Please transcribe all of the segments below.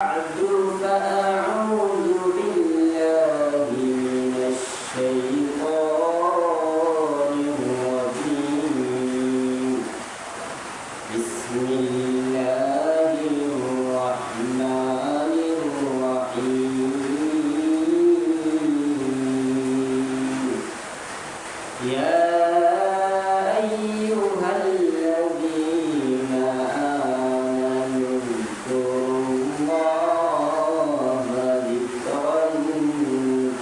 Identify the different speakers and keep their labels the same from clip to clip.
Speaker 1: بعد فأعوذ بالله من الشيطان الرجيم بسم الله الرحمن الرحيم يا أيها الذين آمنوا اذكروا الله ذكرا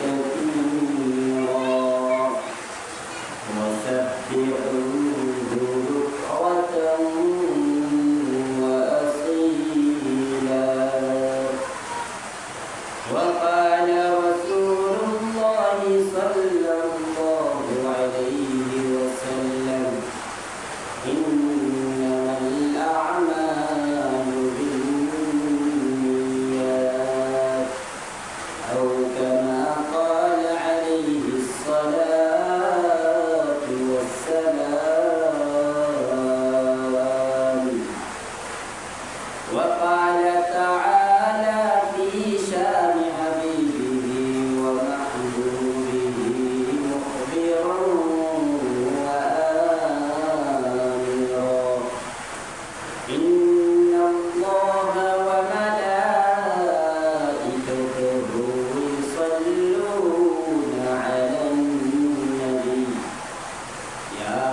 Speaker 1: كثيرا وسبحوه بكرة وأصيلا وقال رسول الله صلى الله عليه وسلم إنما الأعمال بالنيات أو كما قال عليه الصلاة والسلام وقال تعالى في شان حبيبه ومحبوبه مخبرا وآمرا إن الله وملائكته يصلون على النبي يا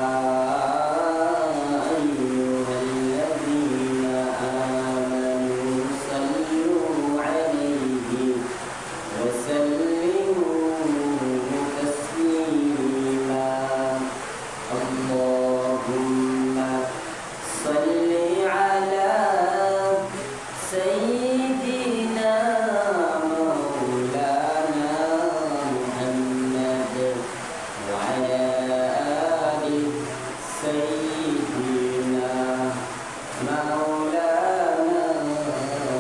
Speaker 1: أيها الذين آمنوا صلوا عليه وسلموا تسليما اللهم صل على سيدنا مولانا محمد وعلى آل سيدنا مولانا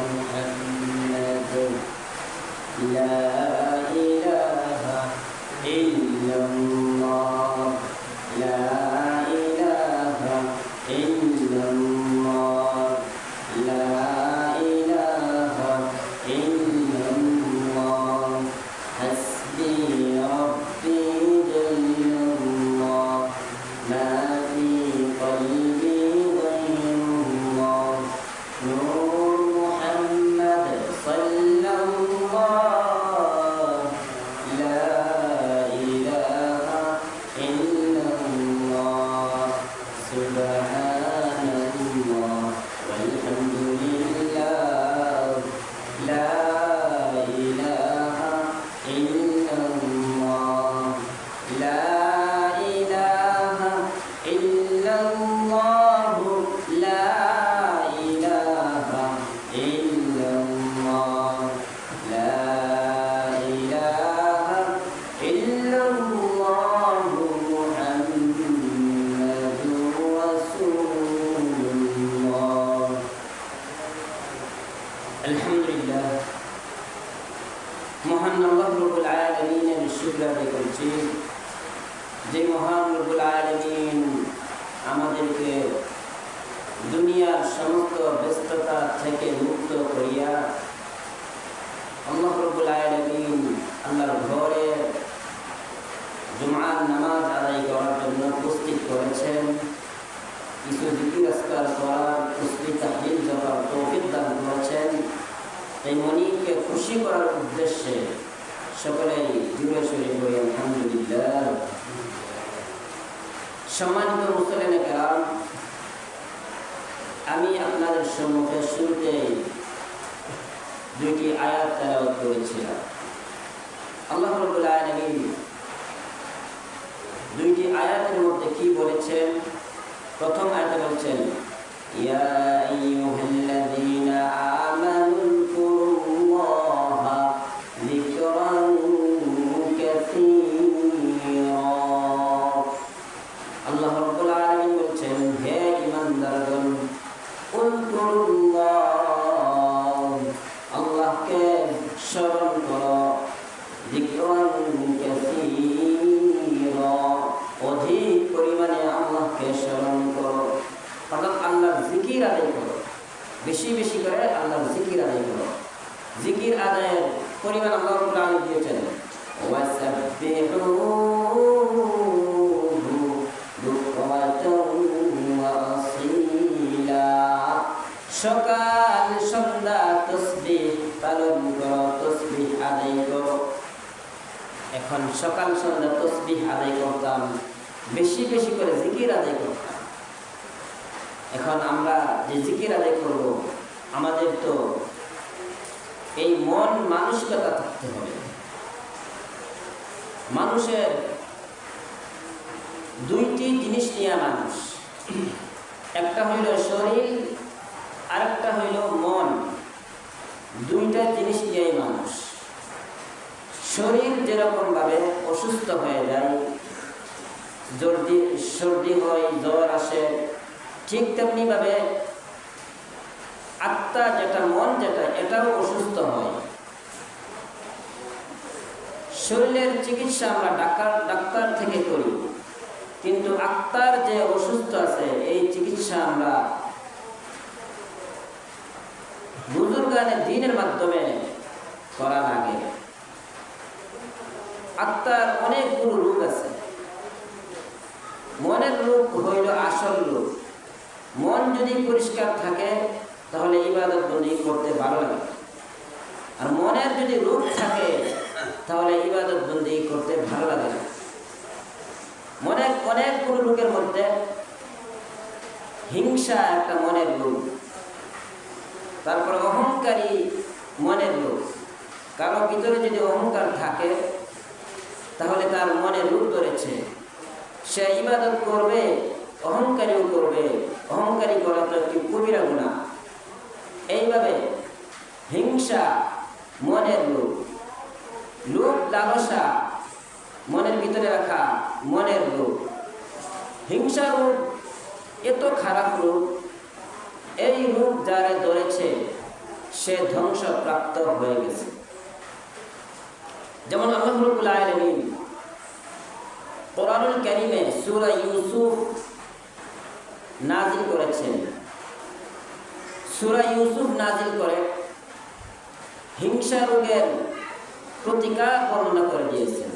Speaker 1: محمد لا إله إلا الله لا إله إلا الله لا إله إلا الله حسبي ربي جل الله ما في قلبي غير الله نور محمد صلى الله لا إله إلا الله سبحان الله والحمد لله لا إله إلا الله لا إله إلا الله لا إله إلا الله لا إله إلا الله محمد رسول الله الحمد لله মহান আল্লাহ রব্বুল আলামিনের শুকর আদায় করছি যে মহান রব্বুল আলামিন আমাদেরকে দুনিয়ার সমস্ত ব্যস্ততা থেকে মুক্ত করিয়া আল্লাহ রব্বুল আলামিন আল্লাহর ঘরে জুমার নামাজ আদায় করার জন্য উপস্থিত করেছেন কিছু জিকির আজকার করার তসবিহ তাহলিল করার তৌফিক দান করেছেন এই মনিকে খুশি করার উদ্দেশ্যে সকলেই জুড়ে সরে বলি আলহামদুলিল্লাহ। সম্মানিত মুসলিম কেরাম, আমি আপনাদের সম্মুখে শুরুতে দুইটি আয়াত তেলাওয়াত করেছিলাম। আল্লাহ রাব্বুল আলামিন দুইটি আয়াতের মধ্যে কি বলেছেন? প্রথম আয়াতে বলছেন ইয়া আইয়ুহাল্লাযীনা আমানু যকুরুল্লাহা যিকরান কাসীরা। আল্লাহ রাব্বুল আলামিন বলছেন হে ঈমানদারগণ, উযকুরুল্লাহ, আল্লাহকে স্মরণ করো, যিকরান কাসীরা, অধিক পরিমাণে আল্লাহকে স্মরণ করো, অর্থাৎ আল্লাহর জিকির আদায় করো, বেশি বেশি করে আল্লাহর জিকির আদায় করো। পরিমাণ আল্লাহ রাব্বুল আলামিন দিয়েছেন। ওয়াসাব্বিহুহু বুকরাতাও ওয়া আসীলা, সকাল সন্ধ্যা তাসবিহ পালন করো, তাসবিহ আদায় করো। এখন সকাল সন্ধ্যা তাসবিহ আদায় করতাম, বেশি বেশি করে জিকির আদায় করতাম। এখন আমরা যে জিকির আদায় করব, আমাদের তো এই মন মানসিকতা থাকতে হবে। মানুষের দুইটি জিনিস নিয়ে মানুষ, একটা হইল শরীর, আরেকটা হইল মন। দুইটা জিনিস নিয়েই মানুষ। শরীর যেরকম ভাবে অসুস্থ হয়ে যায়, সর্দি হয়, জ্বর আসে, ঠিক তেমনি ভাবে আত্মা যেটা, মন যেটা, এটাও অসুস্থ হয়। শরীরের চিকিৎসা আমরা ডাক্তার থেকে করি, কিন্তু আত্মার যে অসুস্থ আছে এই চিকিৎসা আমরা বুজুর্গানে দ্বীনের মাধ্যমে করা লাগে। আত্মার অনেকগুলো রোগ আছে। মনের রোগ হইল আসল রোগ। মন যদি পরিষ্কার থাকে তাহলে ইবাদত বন্দেগী করতে ভালো লাগে, আর মনের যদি রোগ থাকে তাহলে ইবাদত বন্দেগী করতে ভালো লাগে না। মনের অনেকগুলো রোগের মধ্যে হিংসা একটা মনের রোগ, তারপরে অহংকারী মনের রোগ। কারো ভিতরে যদি অহংকার থাকে তাহলে তার মনে রূপ ধরেছে, সে ইবাদত করবে, অহংকারীও করবে। অহংকারী করা তো একটি কবিরা গুনাহ। এইভাবে হিংসা মনের রূপ, লোভ লালসা মনের ভিতরে রাখা মনের রূপ। হিংসা রূপ এত খারাপ রূপ, এই রূপ যারা ধরেছে সে ধ্বংসপ্রাপ্ত হয়ে গেছে। যেমন আল্লাহ রাব্বুল আলামিন কোরআনুল কারীমে সূরা ইউসুফ নাযিল করেছেন। সূরা ইউসুফ নাযিল করে হিংসা রোগের প্রতিকার বর্ণনা করে দিয়েছেন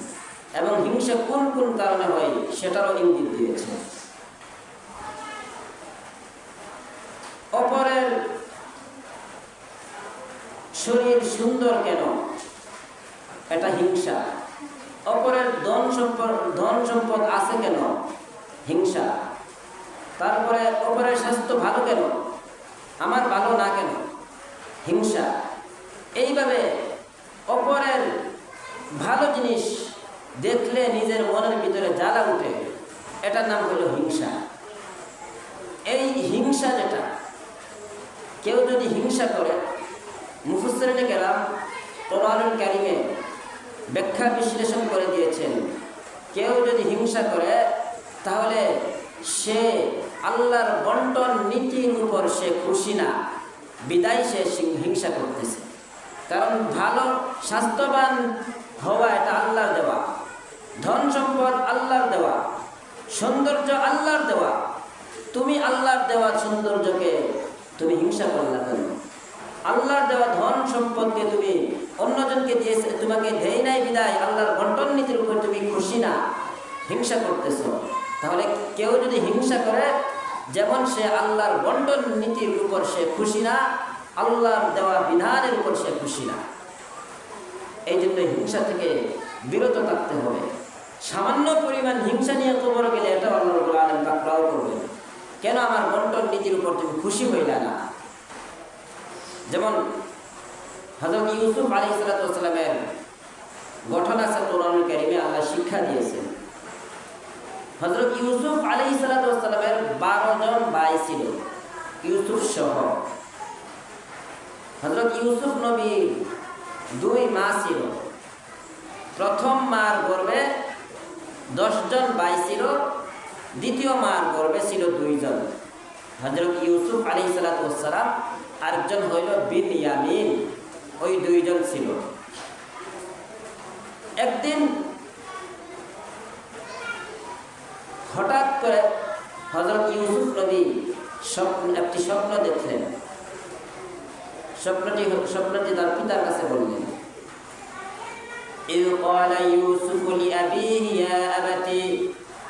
Speaker 1: এবং হিংসা কোন কোন কারণে হয় সেটারও ইঙ্গিত দিয়েছেন। অপরের শরীর সুন্দর কেন, এটা হিংসা। অপরের ধন সম্পদ আছে কেন, হিংসা। তারপরে অপরের স্বাস্থ্য ভালো কেন, আমার ভালো না কেন, হিংসা। এইভাবে অপরের ভালো জিনিস দেখলে নিজের মনের ভিতরে জ্বালা উঠে, এটার নাম হলো হিংসা। এই হিংসা যেটা, কেউ যদি হিংসা করে, মুফাসসিরিনে কেরাম কোরআনুল কারীমে ব্যাখ্যা বিশ্লেষণ করে দিয়েছেন, কেউ যদি হিংসা করে তাহলে সে আল্লাহর বন্টন নীতির উপর সে খুশি না, বিদায় সে হিংসা করতেছে। কারণ ভালো স্বাস্থ্যবান হওয়া এটা আল্লাহর দেওয়া, ধন সম্পদ আল্লাহর দেওয়া, সৌন্দর্য আল্লাহর দেওয়া। তুমি আল্লাহর দেওয়া সৌন্দর্যকে তুমি হিংসা করলা কেন? আল্লাহর দেওয়া ধন সম্পদকে তুমি অন্যজনকে দিয়েছে, তোমাকে দেয় নাই বিদায় আল্লাহর বন্টন নীতির উপর তুমি খুশি না, হিংসা করতেছ। তাহলে কেউ যদি হিংসা করে, যেমন সে আল্লাহর বন্টন নীতির উপর সে খুশি না, আল্লাহর দেওয়া বিধানের উপর সে খুশি না। এই জন্য হিংসা থেকে বিরত থাকতে হবে। সামান্য পরিমাণ হিংসা নিয়ে কবর গেলে এটা আল্লাহ রাব্বুল আলামিন পাকড়াও করবে। কেন আমার বন্টন নীতির উপর তুমি খুশি হইলা না? যেমন হযরত ইউসুফ আলাইহিস সালামের গঠন আছে কোরআনুল কারীমে, আল্লাহ শিক্ষা দিয়েছেন। হযরত ইউসুফ আলাইহিস সালামের 12 জন ভাই ছিল, ইউসুফ সহ। হযরত ইউসুফ নবী 2 মা ছিল। প্রথম মার গর্ভে 10 জন ভাই ছিল, দ্বিতীয় মার গর্ভে ছিল 2 জন। হযরত ইউসুফ আলাইহিস সালাম, আরেকজন হইল বিনয়ামিন, ওই 2 জন ছিল। একদিন হঠাৎ করে হযরত ইউসুফ নবী একটি স্বপ্ন দেখলেন। স্বপ্নটি তার পিতার কাছে বললেন। إذ قال يوسف لأبيه يا أبت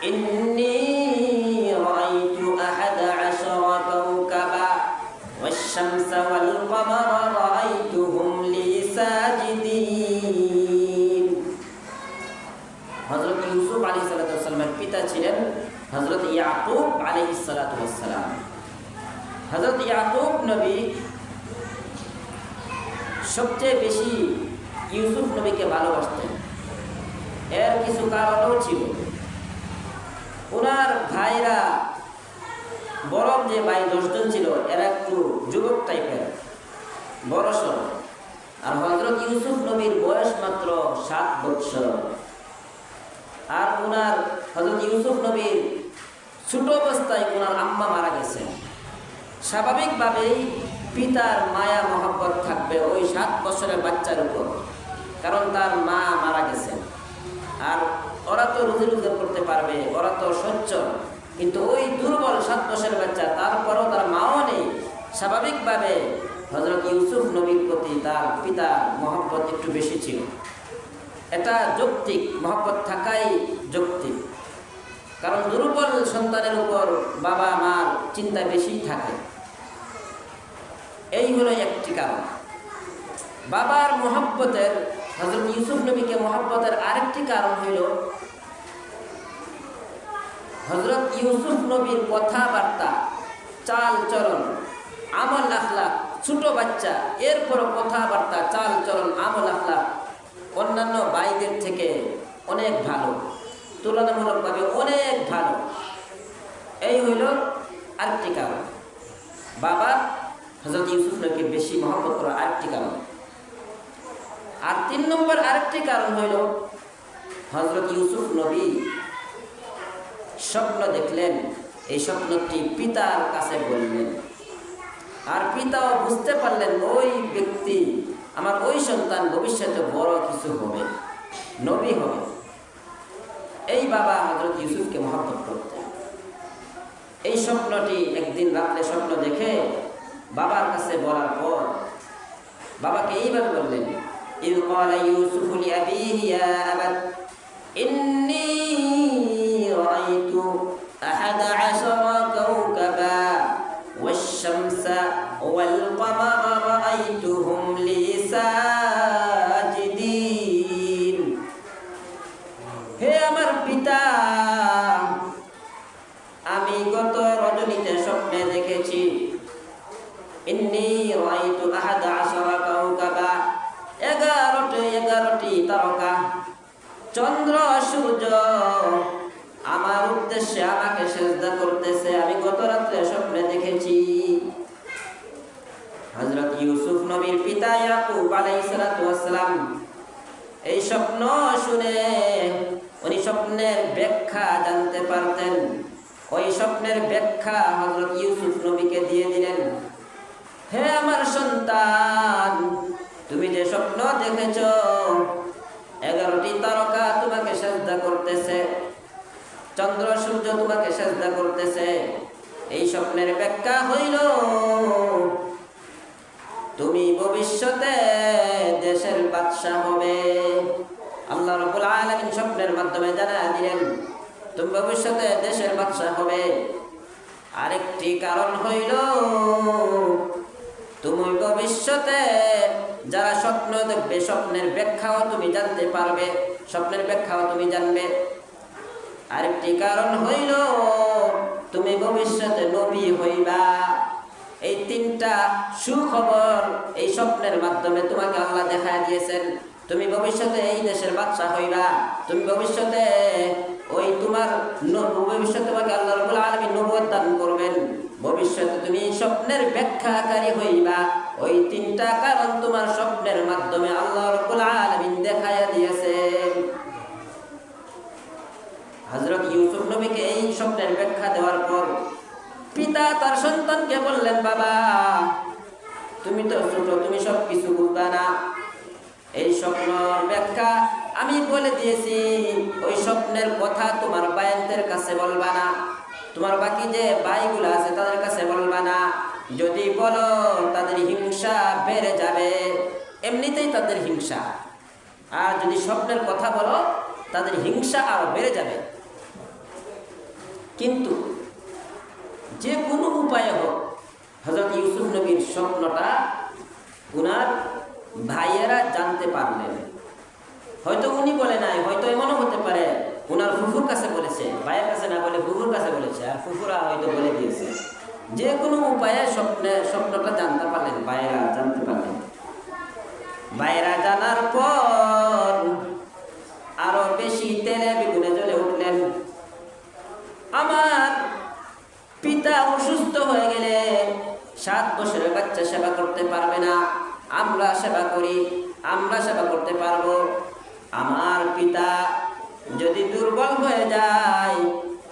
Speaker 1: إني رأيت 11 كوكبا والشمس والقمر رأيتهم لي ساجدين হযরত ইউসুফ আলাইহিস সালামের পিতা ছিলেন হযরত ইয়াকুব আলাইহিস সালাম। হযরত ইয়াকুব নবী সবচেয়ে বেশি ইউসুফ নবীকে ভালোবাসতেন। এর কিছু কারণও ছিল। ওনার ভাইরা বড় যে ভাই 10 জন ছিল এরা একটু যুবক টাইপের, বড়সড়, আর হযরত ইউসুফ নবীর বয়স মাত্র 7 বছর। আর ওনার হযরত ইউসুফ নবীর ছোট অবস্থায় ওনার আম্মা মারা গেছেন। স্বাভাবিকভাবেই পিতার মায়া মহব্বত থাকবে ওই 7 বছরের বাচ্চার উপর, কারণ তার মা মারা গেছেন। আর ওরা তো রুজি রোজগার করতে পারবে, ওরা তো সচ্ছল, কিন্তু ওই দুর্বল 7 বছরের বাচ্চা, তারপরও তার মাও নেই। স্বাভাবিকভাবে হযরত ইউসুফ নবীর প্রতি তার পিতার মহব্বত একটু বেশি ছিল। এটা যৌক্তিক, মহব্বত থাকাই যৌক্তিক, কারণ দুর্বল সন্তানের উপর বাবা মার চিন্তা বেশি থাকে। এই হলো একটি কারণ। বাবার মহব্বতের, হযরত ইউসুফ নবীকে মহব্বতের আরেকটি কারণ হইল হযরত ইউসুফ নবীর কথাবার্তা, চাল চলন, আমল আখলাক, ছোট বাচ্চা, এরপরও কথাবার্তা, চাল চলন, আমল আখলাক অন্যান্য ভাইদের থেকে অনেক ভালো, তুলনামূলকভাবে অনেক ভালো। এই হইল আরেকটি কারণ, বাবা হযরত ইউসুফ নবীকে বেশি মহব্বত করার আরেকটি কারণ। আর 3 নম্বর আরেকটি কারণ হইল হযরত ইউসুফ নবী স্বপ্ন দেখলেন, এই স্বপ্নটি পিতার কাছে বললেন, আর পিতাও বুঝতে পারলেন ওই ব্যক্তি, আমার ওই সন্তান ভবিষ্যতে বড় কিছু হবে, নবী হবে। এই বাবা হযরত ইউসুফকে মহব্বত করতেন। এই স্বপ্নটি একদিন রাত্রে স্বপ্ন দেখে বাবার কাছে বলার পর বাবাকে এইভাবে বললেন, ইয ক্বালা ইউসুফু লিআবিহি ইয়া আবাত ইন্নী রাআইতু 11 কাওকাবা ওয়াশ-শামসা ওয়াল কমারা রাআইতুহুম লি সাজিদিন। হে আমার পিতা, আমি গত রজনীতে স্বপ্নে দেখেছি ইন্নী রাআইতু 11 কাওকাবা, 11টি তারকা, চন্দ্র সূর্য আমার উদ্দেশ্যে আমাকে সিজদা করতেছে, আমি গত রাতে স্বপ্নে দেখেছি। হযরত ইউসুফ নবীর পিতা ইয়াকুব আলাইহিস সালাম এই স্বপ্ন শুনে উনি স্বপ্নের ব্যাখ্যা জানতে পারতেন। ওই স্বপ্নের ব্যাখ্যা হযরত ইউসুফ নবীকে দিয়ে দিলেন। হে আমার সন্তান, তুমি যে স্বপ্ন দেখেছ 11টি তারকা তোমাকে সিজদা করতেছে, চন্দ্র সূর্য তোমাকে সিজদা করতেছে, এই স্বপ্নের ব্যাখ্যা হইল তুমি ভবিষ্যতে দেশের বাদশা হবে। আল্লাহ রাব্বুল আলামিন স্বপ্নের মাধ্যমে জানায় দিলেন তুমি ভবিষ্যতে দেশের বাদশা হবে। আরেকটি কারণ হইল তুমি ভবিষ্যতে যারা স্বপ্ন দেখবে স্বপ্নের ব্যাখ্যাও তুমি জানতে পারবে, স্বপ্নের ব্যাখ্যাও তুমি জানবে। আরেকটি কারণ হইল তুমি ভবিষ্যতে নবী হইবা। এই 3টা সুখবর এই স্বপ্নের মাধ্যমে তোমাকে আল্লাহ দেখায় দিয়েছেন। তুমি ভবিষ্যতে এই দেশের বাদশা হইবা, তুমি ভবিষ্যতে ভবিষ্যতে তোমাকে আল্লাহ রাব্বুল আলামিন নবুয়ত দান করবেন, ভবিষ্যতে তুমি স্বপ্নের ব্যাখ্যাকারী হইবা। ওই 3টা কারণ তোমার স্বপ্নের মাধ্যমে আল্লাহ রাব্বুল আলামিন দেখায়া দিয়েছেন। হযরত ইউসুফ নবীকে এই স্বপ্নের ব্যাখ্যা দেওয়ার পর পিতা তার সন্তানকে বললেন, বাবা তুমি তো ছোট, তুমি সব কিছু বুঝবা না, এই স্বপ্নের ব্যাখ্যা আমি বলে দিয়েছি, ওই স্বপ্নের কথা তোমার ভাইদের কাছে বলবা না, তোমার বাকি যে ভাইগুলো আছে তাদের কাছে বলবা না। যদি বলো তাদের হিংসা বেড়ে যাবে, এমনিতেই তাদের হিংসা, আর যদি স্বপ্নের কথা বলো তাদের হিংসা আরো বেড়ে যাবে। কিন্তু যে কোনো উপায়ে হোক হযরত ইউসুফ নবীর স্বপ্নটা উনার ভাইয়েরা জানতে পারলেন। হয়তো উনি বলে নাই, হয়তো এমনও হতে পারে উনার ফুফুর কাছে বলেছে, ভাইয়ের কাছে না বলে ফুফুর কাছে বলেছে, আর ফুফুরা হয়তো বলে দিয়েছে। যে কোনো উপায়ে স্বপ্নটা জানতে পারলেন, ভাইয়েরা জানতে পারলেন। ভাইয়েরা জানার পর আরো বেশি তেলে বেগুনে জ্বলে উঠলেন। আমার পিতা অসুস্থ হয়ে গেলে 7 বছরের বাচ্চা সেবা করতে পারবে না, আমরা সেবা করি, আমরা সেবা করতে পারবো। আমার পিতা যদি দুর্বল হয়ে যায়,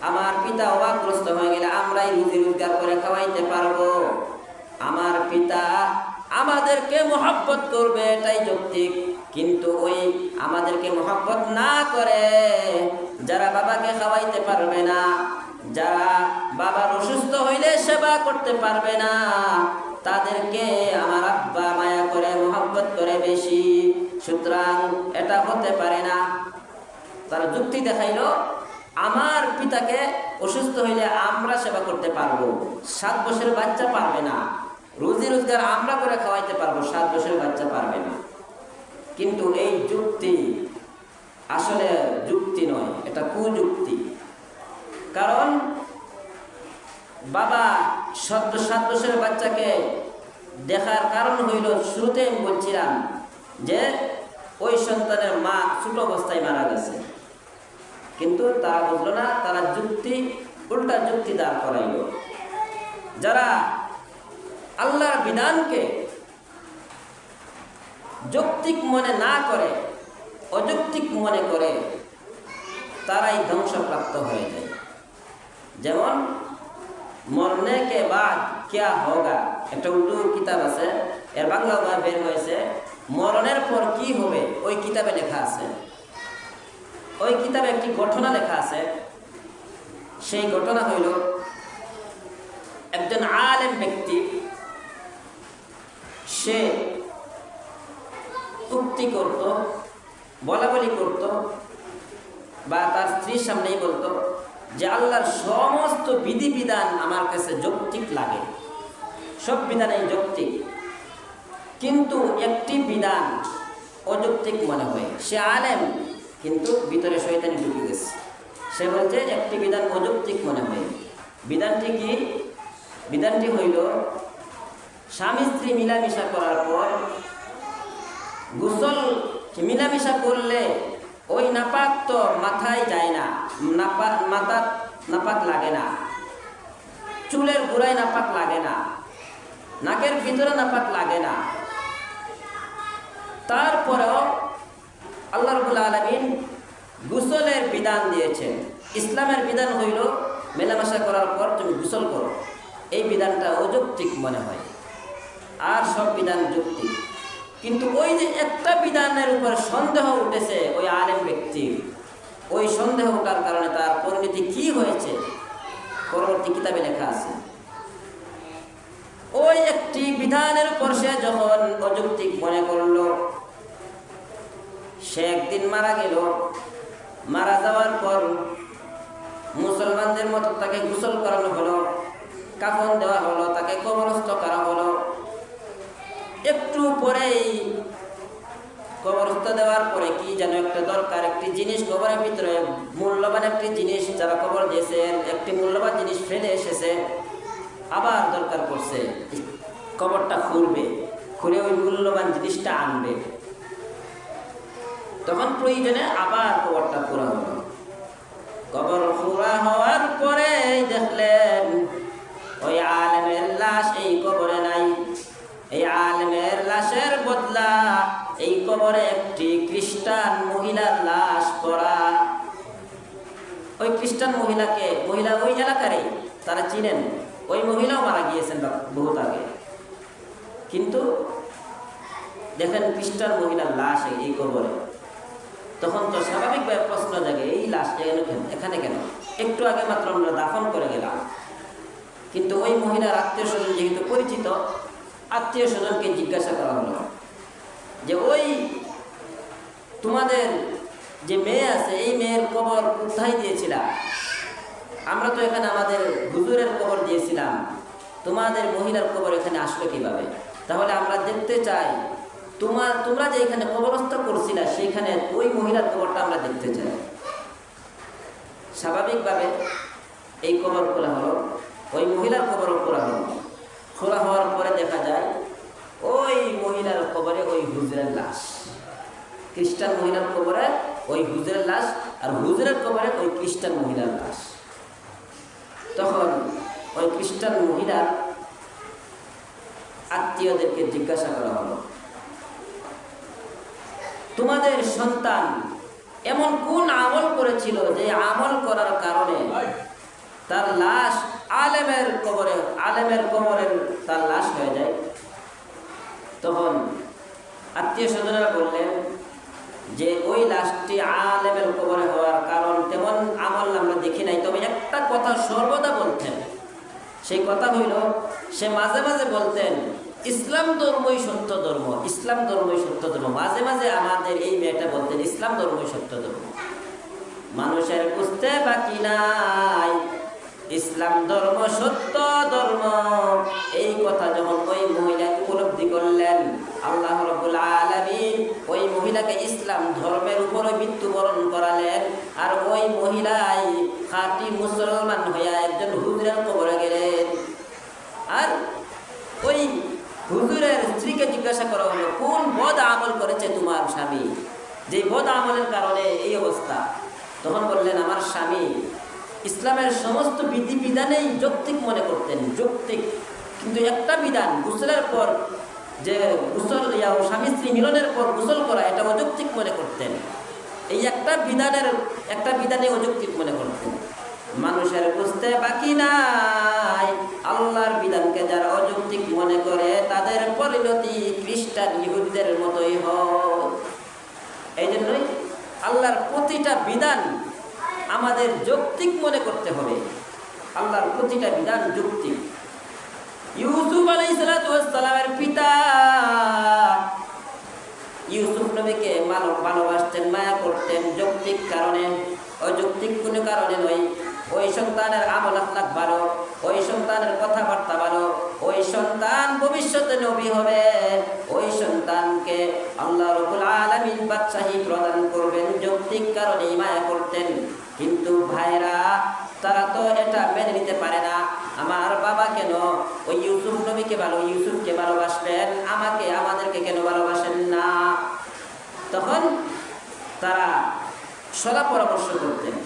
Speaker 1: আমার পিতা অভাবগ্রস্ত হয়ে গেলে আমরাই রুজি রোজগার করে খাওয়াইতে পারবো। আমার পিতা আমাদেরকে মহব্বত করবে, এটাই যৌক্তিক। কিন্তু ওই আমাদেরকে মহব্বত না করে যারা বাবাকে খাওয়াইতে পারবে না, যারা বাবার অসুস্থ হইলে সেবা করতে পারবে না, তাদেরকে আমার আব্বা মায়া করে মহব্বত করে বেশি। সুতরাং এটা হতে পারে না। তারা যুক্তি দেখাইলো, আমার পিতাকে অসুস্থ হইলে আমরা সেবা করতে পারবো, 7 বছরের বাচ্চা পারবে না। রুজি রোজগার আমরা করে খাওয়াইতে পারবো, 7 বছরের বাচ্চা পারবে না। কিন্তু এই যুক্তি আসলে যুক্তি নয়, এটা কুযুক্তি। কারণ বাবা 7 বছরের বাচ্চাকে দেখার কারণ হইল, শুরুতে আমি বলছিলাম যে ওই সন্তানের মা ছোট অবস্থায় মারা গেছে। কিন্তু তারা বুঝলো না, তারা যুক্তি উল্টা যুক্তি দাঁড় করাইল। যারা আল্লাহর বিধানকে যৌক্তিক মনে না করে, অযৌক্তিক মনে করে, তারাই ধ্বংসপ্রাপ্ত হয়ে যায়। যেমন মরনে কে বাদ ক্যা হোগা, একটা উর্দু কিতাব আছে, এর বাংলা অনুবাদ বের হয়েছে, মরণের পর কি হবে ওই কিতাবে লেখা আছে। ওই কিতাবে একটি ঘটনা লেখা আছে। সেই ঘটনা হইল, একজন আলেম ব্যক্তি, সে উক্তি করত, বলা বলি করত, বা তার স্ত্রীর সামনেই বলতো যে আল্লাহর সমস্ত বিধিবিধান আমার কাছে যৌক্তিক লাগে, সব বিধানই যৌক্তিক, কিন্তু একটি বিধান অযৌক্তিক মনে হয়। সে আলেম, কিন্তু ভিতরে শয়তানি ঢুকে গেছে। সে বলছে একটি বিধান অযৌক্তিক মনে হয়। বিধানটি কি? বিধানটি হইল, স্বামী স্ত্রী মিলামিশা করার পর গোসল মিলামিশা করলে ওই নাপাক তো মাথায় যায় না, মাথা নাপাক লাগে না, চুলের গোড়ায় নাপাক লাগে না, নাকের ভিতরে নাপাক লাগে না। তারপরেও আল্লাহ রাব্বুল আলামিন গোসলের বিধান দিয়েছেন। ইসলামের বিধান হইল মেলামেশা করার পর তুমি গোসল করো। এই বিধানটা অযৌক্তিক মনে হয়, আর সব বিধান যৌক্তিক। কিন্তু ওই যে একটা বিধানের উপর সন্দেহ উঠেছে ওই আলেম ব্যক্তির, ওই সন্দেহ ওঠার কারণে তার পরিণতি কি হয়েছে পরবর্তী কিতাবে লেখা আছে। ওই একটি বিধানের উপর সে যখন অযৌক্তিক মনে করল, সে একদিন মারা গেল। মারা যাওয়ার পর মুসলমানদের মতো তাকে গোসল করানো হলো, কাফন দেওয়া হলো, তাকে কবরস্থ করা হলো। একটু পরেই কবরস্থ দেওয়ার পরে কি যেন একটা দরকার, একটি জিনিস কবরের ভিতরে, মূল্যবান একটি জিনিস, যারা কবর দিয়েছেন একটি মূল্যবান জিনিস ফেলে এসেছে, আবার দরকার পড়ছে, কবরটা খুলবে, খুলে ওই মূল্যবান জিনিসটা আনবে। তখন প্রয়োজনে আবার কবরটা খোঁড়া হলো। কবর খোঁড়া হওয়ার পরে দেখলেন ওই আলেমের লাশ এই কবরে নাই। এই আলেমের লাশের বদলা এই কবরে একটি খ্রিস্টান মহিলার লাশ পড়া। ওই খ্রিস্টান মহিলা ওই এলাকারই, তারা চিনেন। ওই মহিলাও মারা গিয়েছেন বহুত আগে, কিন্তু দেখেন খ্রিস্টান মহিলার লাশ এই কবরে। তখন তো স্বাভাবিকভাবে প্রশ্ন জাগে, এই লাশটা এখানে কেন? একটু আগে মাত্র আমরা দাফন করে গেলাম। কিন্তু ওই মহিলার আত্মীয় স্বজন যেহেতু পরিচিত, আত্মীয় স্বজনকে জিজ্ঞাসা করা হলো যে ওই তোমাদের যে মেয়ে আছে এই মেয়ের কবর কোথায় দিয়েছিলাম? আমরা তো এখানে আমাদের হুজুরের কবর দিয়েছিলাম, তোমাদের মহিলার কবর এখানে আসলো কিভাবে? তাহলে আমরা দেখতে চাই তোমরা যে এখানে কবরস্থ করছিলা সেইখানে ওই মহিলার কবরটা আমরা দেখতে চাই। স্বাভাবিকভাবে এই কবর খোলা হলো, ওই মহিলার কবরও খোলা হলো। খোলা হওয়ার পরে দেখা যায় ওই মহিলার কবরে ওই হুজুরের লাশ, খ্রিস্টান মহিলার কবরে ওই হুজুরের লাশ, আর হুজুরের কবরে ওই খ্রিস্টান মহিলার লাশ। তখন ওই খ্রিস্টান মহিলার আত্মীয়দেরকে জিজ্ঞাসা করা হলো, তোমাদের সন্তান এমন কোন আমল করেছিল যে আমল করার কারণে তার লাশ আলেমের কবরে তার লাশ হয়ে যায়? তখন আত্মীয় স্বজনরা বললেন যে ওই লাশটি আলেমের কবরে হওয়ার কারণ তেমন আমল আমরা দেখি নাই, তবে একটা কথা সর্বদা বলতেন। সেই কথা হইল, সে মাঝে মাঝে বলতেন ইসলাম ধর্মই সত্য ধর্ম, ইসলাম ধর্মই সত্য ধর্ম। মাঝে মাঝে আমাদের এই মেয়েটা বলতেন ইসলাম ধর্মই সত্য ধর্ম। মানুষের বুঝতে বাকি নাই ইসলাম ধর্ম সত্য ধর্ম। এই কথা যখন ওই মহিলা উপলব্ধি করলেন, আল্লাহ রাব্বুল আলামিন ওই মহিলাকে ইসলাম ধর্মের উপরে মৃত্যুবরণ করালেন। আর ওই মহিলাই খাঁটি মুসলমান হইয়া একজন হুজুরের কবরে গেলেন। আর ওই হুজুরের স্ত্রীকে জিজ্ঞাসা করা হলো, কোন বদ আমল করেছে তোমার স্বামী, যে বদ আমলের কারণে এই অবস্থা? তখন বললেন, আমার স্বামী ইসলামের সমস্ত বিধিবিধানেই যৌক্তিক মনে করতেন, যৌক্তিক, কিন্তু একটা বিধান গোসলের পর যে গোসল স্বামী স্ত্রী মিলনের পর গোসল করা, এটা অযৌক্তিক মনে করতেন। এই একটা বিধানে অযৌক্তিক মনে করতেন। মানুষের বুঝতে বাকি নাই আল্লাহর বিধানকে যারা অযৌক্তিক মনে করে তাদের পরিণতি খ্রিস্টান ইহুদিদের মতোই হয়। এই জন্যই আল্লাহর প্রতিটা বিধান আমাদের যৌক্তিক মনে করতে হবে। আল্লাহর প্রতিটা বিধান যৌক্তিক। ইউসুফ আলাইহিস সালামের পিতা ইউসুফ নবীকে ভালোবাসতেন, মায়া করতেন যৌক্তিক কারণে, অযৌক্তিক কোনো কারণে নয়। ওই সন্তানের আমল আখলাক ভালো, ওই সন্তানের কথাবার্তা ভালো, ওই সন্তান ভবিষ্যতে নবী হবে, ওই সন্তানকে আল্লাহ রাব্বুল আলামিন বাদশাহী প্রদান করবেন, যৌক্তিক কারণেই মায়া করতেন। কিন্তু ভাইরা তারা তো এটা মেনে নিতে পারে না। আমার বাবা কেন ওই ইউসুফকে ভালোবাসবেন, আমাদেরকে কেন ভালোবাসেন না? তখন তারা সলা পরামর্শ করতেন।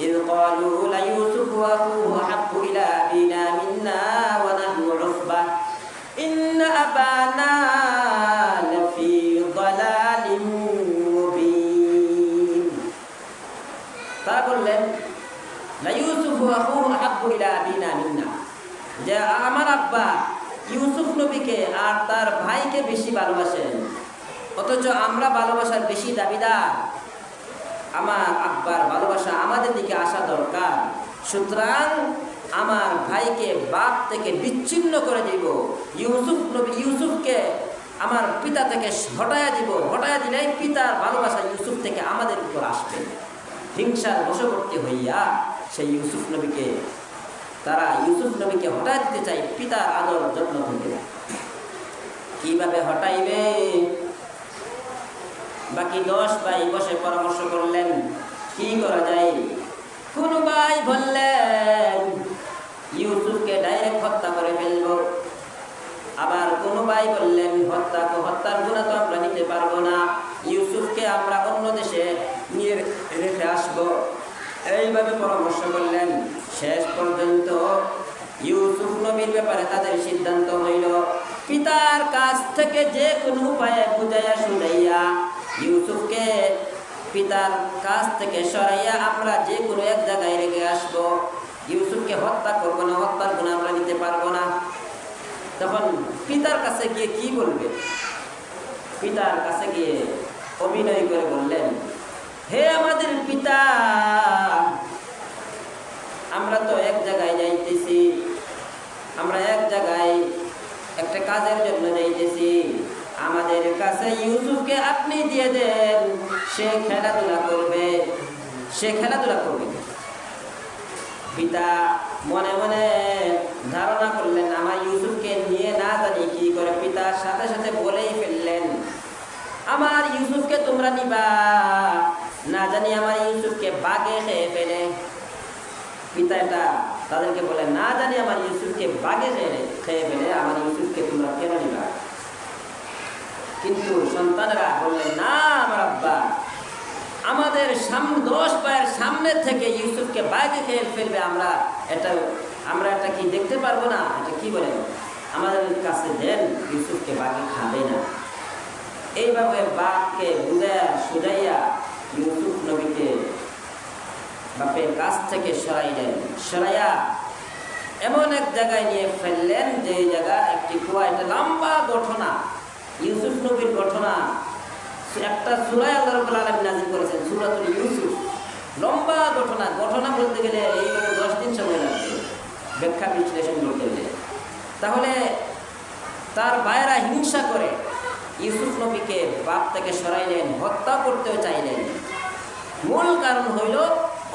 Speaker 1: إذ قالوا ليوسف وأخوه أحب إلى أبينا منا ونحن عصبة إن أبانا لفي ضلال مبين। তারা বললেন লাইউসুফ ওয়া আখুহু আহাব্বু ইলা আবিনা মিন্না, যে আমার আব্বা ইউসুফ নবীকে আর তার ভাইকে বেশি ভালোবাসেন, অথচ আমরা ভালোবাসার বেশি দাবিদার। আমার আব্বার ভালোবাসা আমাদের দিকে আসা দরকার, সুতরাং আমার ভাইকে বাপ থেকে বিচ্ছিন্ন করে দিব, ইউসুফকে আমার পিতা থেকে হটায়া দিলে পিতার ভালোবাসা ইউসুফ থেকে আমাদের উপর আসবে। হিংসার বশবর্তী হইয়া সেই ইউসুফ নবীকে হটায় দিতে চাই পিতার আদর যত্ন থেকে। কিভাবে হটাইবে? বাকি 10 ভাই বসে পরামর্শ করলেন কি করা যায়। কোন ভাই বললেন ইউসুফকে ডাইরেক্ট হত্যা করে ফেলবো, আবার কোন ভাই বললেন হত্যার গুনাহ তো আমরা নিতে পারবো না, ইউসুফকে আমরা অন্য দেশে নিয়ে রেখে আসবো। এইভাবে পরামর্শ করলেন। শেষ পর্যন্ত ইউসুফ নবীর ব্যাপারে তাদের সিদ্ধান্ত হইল পিতার কাছ থেকে যে কোনো উপায়ে বুঝাইয়া শুনাইয়া ইউসুফকে পিতার কাছ থেকে সরাইয়া আমরা যে কোনো এক জায়গায় রেখে আসবো। ইউসুফকে হত্যা করবো না, হত্যার গুনাহ আমরা নিতে পারবো না। তখন পিতার কাছে গিয়ে কি বলবে? পিতার কাছে গিয়ে অভিনয় করে বললেন, হে আমাদের পিতা, আমরা তো এক জায়গায় যাইতেছি, আমরা এক জায়গায় একটা কাজের জন্য যাইতেছি, আমাদের কাছে ইউসুফকে আপনি দিয়ে দেন, সে খেলাধুলা করবে, সে খেলাধুলা করবে। পিতা মনে মনে ধারণা করলেন আমার ইউসুফকে নিয়ে না জানি কি করে, পিতার সাথে সাথে বলেই ফেললেন আমার ইউসুফকে তোমরা নিবা, না জানি আমার ইউসুফকে বাঘে খেয়ে ফেলে। পিতা এটা তাদেরকে বলে না জানি আমার ইউসুফকে বাঘে খেয়ে ফেলে, আমার ইউসুফকে তোমরা কেন নিবা? কিন্তু সন্তানেরা বললেন না আমার আব্বা, আমাদের 10 ভাইয়ের সামনে থেকে ইউসুফকে বাঘে খেয়ে ফেলবে, আমরা এটা কি দেখতে পারবো না? এটা কি বলে আমাদের কাছে দেন, ইউসুফকে বাঘে খাবে না। এইভাবে বাঘকে বুঝাইয়া সুজাইয়া ইউসুফ নবীকে বাপের কাছ থেকে সরাইলেন, সরাইয়া এমন এক জায়গায় নিয়ে ফেললেন যে জায়গা একটি কুয়া। এটা লম্বা ঘটনা, ইউসুফ নবীর ঘটনা, একটা সূরা আল্লাহ রাব্বুল আলামিন নাযিল করেছেন, সূরাতুল ইউসুফ। লম্বা ঘটনা, ঘটনা বলতে গেলে এইভাবে 10 দিন সময় লাগবে ব্যাখ্যা বিশ্লেষণ করতে গেলে। তাহলে তার ভাইয়েরা হিংসা করে ইউসুফ নবীকে বাপ থেকে সরাইলেন, হত্যা করতেও চাইলেন। মূল কারণ হইল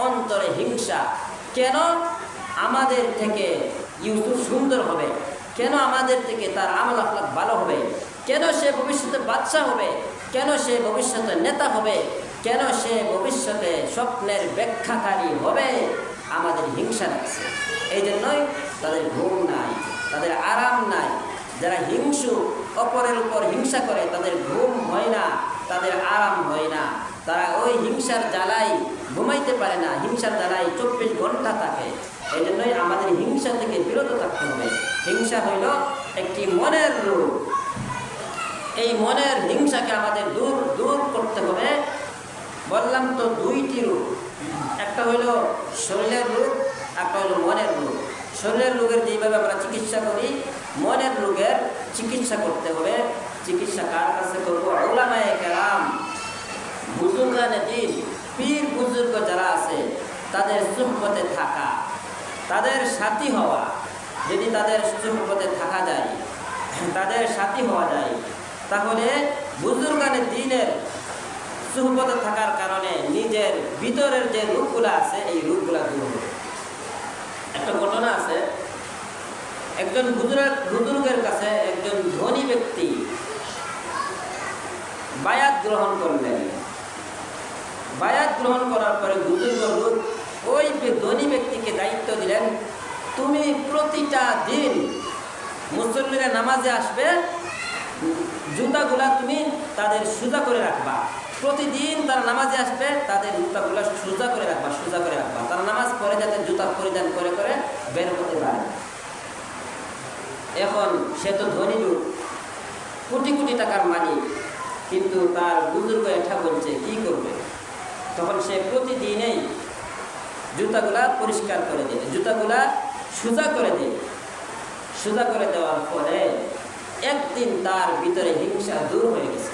Speaker 1: অন্তরে হিংসা। কেন আমাদের থেকে ইউসুফ সুন্দর হবে, কেন আমাদের থেকে তার আমল আখলাক ভালো হবে, কেন সে ভবিষ্যতে বাদশা হবে, কেন সে ভবিষ্যতে নেতা হবে, কেন সে ভবিষ্যতে স্বপ্নের ব্যাখ্যাকারী হবে, আমাদের হিংসা লাগছে। এই জন্যই তাদের ঘুম নাই, তাদের আরাম নাই। যারা হিংসু, অপরের উপর হিংসা করে, তাদের ঘুম হয় না, তাদের আরাম হয় না। তারা ওই হিংসার জ্বালাই ঘুমাইতে পারে না, হিংসার জ্বালাই 24 ঘন্টা থাকে। এই জন্যই আমাদের হিংসা থেকে বিরত থাকতে হবে। হিংসা হইল একটি মনের রোগ। এই মনের হিংসাকে আমাদের দূর করতে হবে। বললাম তো 2টি রোগ, একটা হইল শরীরের রোগ, একটা হইল মনের রোগ। শরীরের রোগের যেভাবে আমরা চিকিৎসা করি, মনের রোগের চিকিৎসা করতে হবে। চিকিৎসা কার কাছে করবো? উলামায়ে কেরাম, বুজুর্গানে দ্বীন, পীর বুজুর্গ যারা আছে তাদের সুহবতে থাকা, তাদের সাথী হওয়া। যদি তাদের সুহবতে থাকা যায়, তাদের সাথী হওয়া যায়, তাহলে বুজুর্গানে দ্বীনের সুহবতে থাকার কারণে নিজের ভিতরের যে রোগগুলো আছে এই রোগগুলো দূর হবে। একটা ঘটনা আছে, একজন বুজুর্গের কাছে একজন ধনী ব্যক্তি বায়াত গ্রহণ করলেন। বায়াত গ্রহণ করার পরে বুজুর্গ লোক ওই ধনী ব্যক্তিকে দায়িত্ব দিলেন, তুমি প্রতিটা দিন মুসল্লিরা নামাজে আসবে, জুতাগুলা তুমি তাদের সোজা করে রাখবা। প্রতিদিন তারা নামাজে আসবে, তাদের জুতাগুলা সোজা করে রাখবা, সোজা করে রাখবা। তারা নামাজ পড়ে যাতে জুতা পরিধান করে করে বের হতে পারে। এখন সে তো ধনী লোক, কোটি কোটি টাকার মালিক, কিন্তু তার বুজুর্গ এটা বলছে কি করবে? তখন সে প্রতিদিনেই জুতাগুলা পরিষ্কার করে দেয়, জুতাগুলা সোজা করে দেয়। সোজা করে দেওয়ার পরে একদিন তার ভিতরে হিংসা দূর হয়ে গেছে।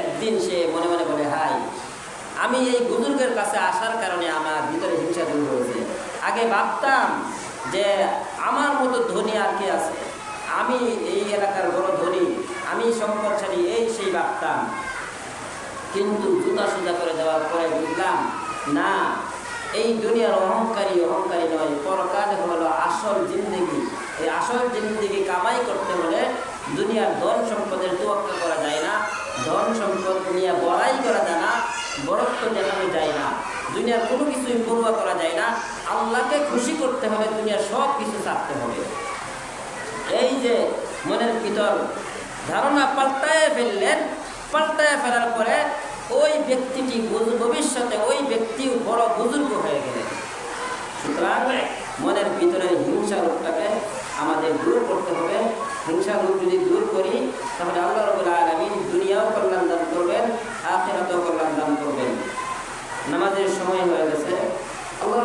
Speaker 1: একদিন সে মনে মনে বলে, হাই, আমি এই বুজুর্গের কাছে আসার কারণে আমার ভিতরে হিংসা দূর হয়েছে। আগে ভাবতাম যে আমার মতো ধনী আর কি আছে, আমি এই এলাকার বড় ধনী, আমি সম্পদশালী, এই সেই ভাবতাম। কিন্তু জুতা সোজা করে দেওয়ার পরে বুঝলাম না, এই দুনিয়ার অহংকারী নয়, পরকালে হলো আসল জিন্দেগি। এই আসল জিন্দেগি কামাই করতে হলে দুনিয়ার ধন সম্পদের তোয়াক্কা করা যায় না, ধন সম্পদ নিয়ে বড়াই করা যায় না, বড়ত্ব দেখানো যায় না, দুনিয়ার কোনো কিছুই পড়ুয়া করা যায় না। আল্লাহকে খুশি করতে হলে দুনিয়ার সব কিছু ছাড়তে হবে। এই যে মনের ভিতর ধারণা পাল্টায় ফেললেন, পাল্টায় ফেলার পরে ওই ব্যক্তিটি ভবিষ্যতে ওই ব্যক্তি বড় বুজুর্গ হয়ে গেলেন। সুতরাং মনের ভিতরে হিংসা রোগটাকে আমাদের দূর করতে হবে। হিংসা রোগ যদি দূর করি তাহলে আল্লাহ রাব্বুল আলামিন দুনিয়াও কল্যাণ দান করবেন, আখিরাতেও কল্যাণ দান করবেন। নামাজের সময় হয়ে গেছে। আল্লাহ